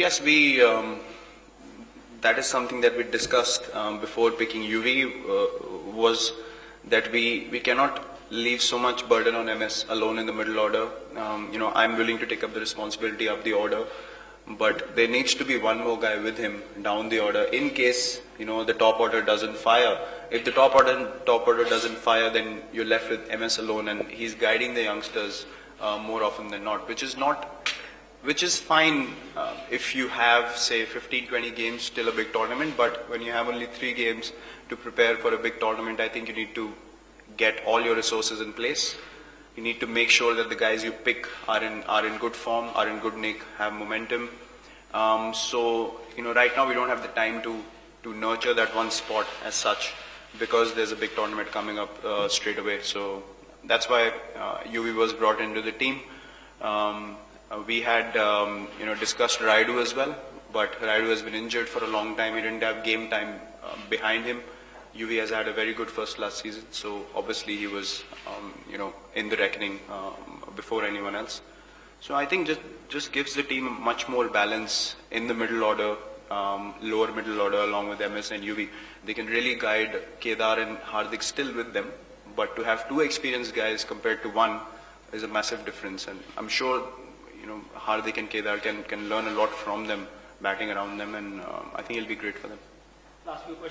yes, that is something that we discussed before picking UV, was that we cannot leave so much burden on MS alone in the middle order. I'm willing to take up the responsibility of the order, but there needs to be one more guy with him down the order in case, the top order doesn't fire. If the top order doesn't fire, then you're left with MS alone, and he's guiding the youngsters more often than not, which is fine if you have, say, 15-20 games till a big tournament. But when you have only 3 games to prepare for a big tournament, I think you need to get all your resources in place. You need to make sure that the guys you pick are in good form, are in good nick, have momentum. Right now we don't have the time to nurture that one spot as such, because there's a big tournament coming up straight away. So that's why UV was brought into the team. We had discussed Raidu as well, but Raidu has been injured for a long time. He didn't have game time behind him. UV has had a very good first last season, so obviously he was in the reckoning before anyone else. So I think just gives the team much more balance in the middle order, lower middle order, along with MS and UV. They can really guide Kedar and Hardik still with them, but to have 2 experienced guys compared to 1 is a massive difference. And I'm sure Hardik and Kedar can learn a lot from them, batting around them, and I think it'll be great for them. Last few questions.